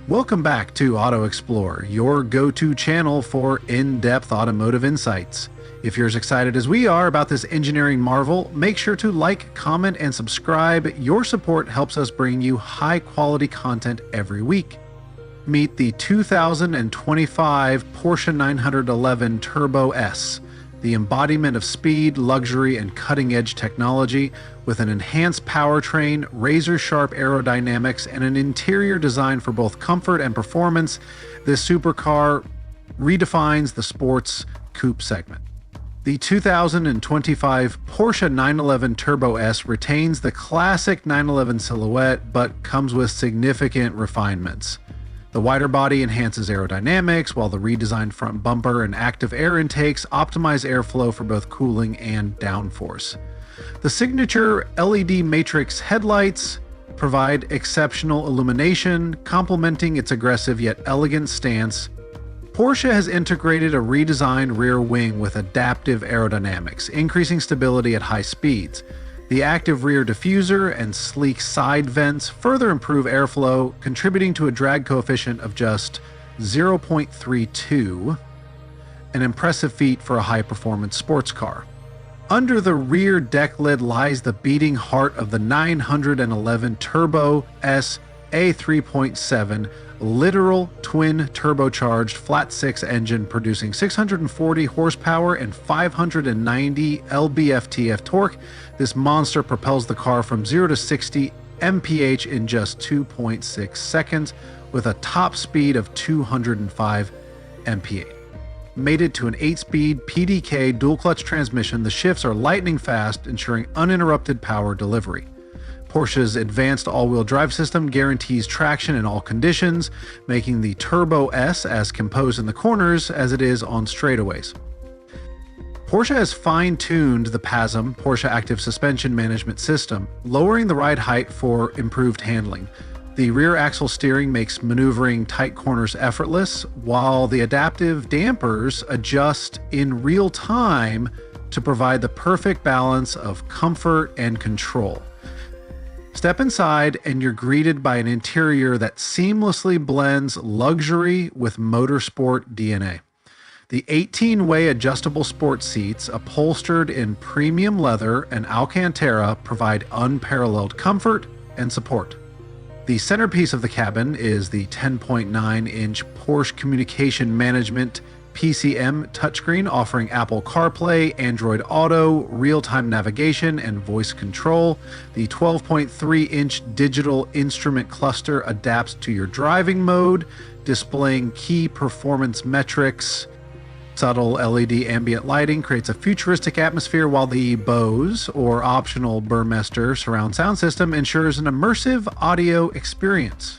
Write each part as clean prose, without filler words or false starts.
Welcome back to Auto Explorer, your go-to channel for in-depth automotive insights. If you're as excited as we are about this engineering marvel, make sure to like, comment, and subscribe. Your support helps us bring you high-quality content every week. Meet the 2025 Porsche 911 Turbo S, the embodiment of speed, luxury, and cutting-edge technology. With an enhanced powertrain, razor-sharp aerodynamics, and an interior design for both comfort and performance, this supercar redefines the sports coupe segment. The 2025 Porsche 911 Turbo S retains the classic 911 silhouette, but comes with significant refinements. The wider body enhances aerodynamics, while the redesigned front bumper and active air intakes optimize airflow for both cooling and downforce. The signature LED matrix headlights provide exceptional illumination, complementing its aggressive yet elegant stance. Porsche has integrated a redesigned rear wing with adaptive aerodynamics, increasing stability at high speeds. The active rear diffuser and sleek side vents further improve airflow, contributing to a drag coefficient of just 0.32, an impressive feat for a high-performance sports car. Under the rear deck lid lies the beating heart of the 911 Turbo S A3.7 literal twin turbocharged flat-six engine, producing 640 horsepower and 590 lb-ft torque. This monster propels the car from 0 to 60 mph in just 2.6 seconds with a top speed of 205 mph. Mated to an 8-speed PDK dual-clutch transmission, the shifts are lightning fast, ensuring uninterrupted power delivery. Porsche's advanced all-wheel drive system guarantees traction in all conditions, making the Turbo S as composed in the corners as it is on straightaways. Porsche has fine-tuned the PASM, Porsche Active Suspension Management System, lowering the ride height for improved handling. The rear axle steering makes maneuvering tight corners effortless, while the adaptive dampers adjust in real time to provide the perfect balance of comfort and control. Step inside and you're greeted by an interior that seamlessly blends luxury with motorsport DNA. The 18-way adjustable sports seats, upholstered in premium leather and Alcantara, provide unparalleled comfort and support. The centerpiece of the cabin is the 10.9-inch Porsche Communication Management PCM touchscreen, offering Apple CarPlay, Android Auto, real-time navigation, and voice control. The 12.3-inch digital instrument cluster adapts to your driving mode, displaying key performance metrics. Subtle LED ambient lighting creates a futuristic atmosphere, while the Bose, or optional Burmester, surround sound system ensures an immersive audio experience.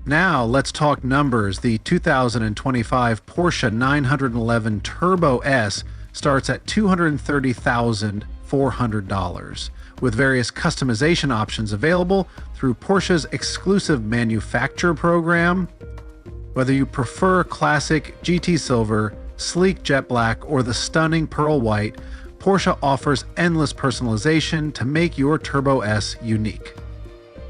Now let's talk numbers. The 2025 Porsche 911 Turbo S starts at $230,400, with various customization options available through Porsche's exclusive manufacturer program. Whether you prefer classic GT Silver, sleek jet black, or the stunning pearl white, Porsche offers endless personalization to make your Turbo S unique.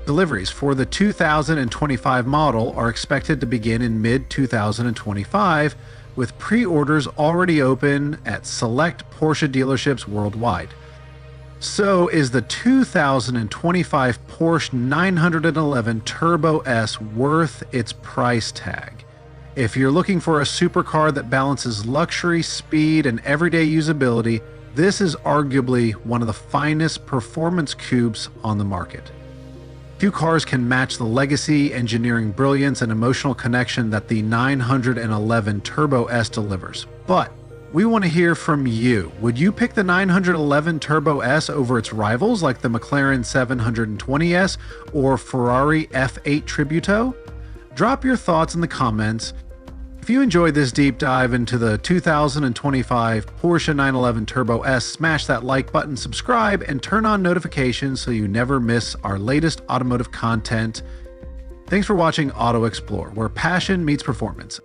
Deliveries for the 2025 model are expected to begin in mid-2025, with pre-orders already open at select Porsche dealerships worldwide. So is the 2025 Porsche 911 Turbo S worth its price tag? If you're looking for a supercar that balances luxury, speed, and everyday usability, this is arguably one of the finest performance coupes on the market. Few cars can match the legacy, engineering brilliance, and emotional connection that the 911 Turbo S delivers. But we want to hear from you. Would you pick the 911 Turbo S over its rivals like the McLaren 720S or Ferrari F8 Tributo? Drop your thoughts in the comments. If you enjoyed this deep dive into the 2025 Porsche 911 Turbo S, smash that like button, subscribe, and turn on notifications so you never miss our latest automotive content. Thanks for watching Auto Explore, where passion meets performance.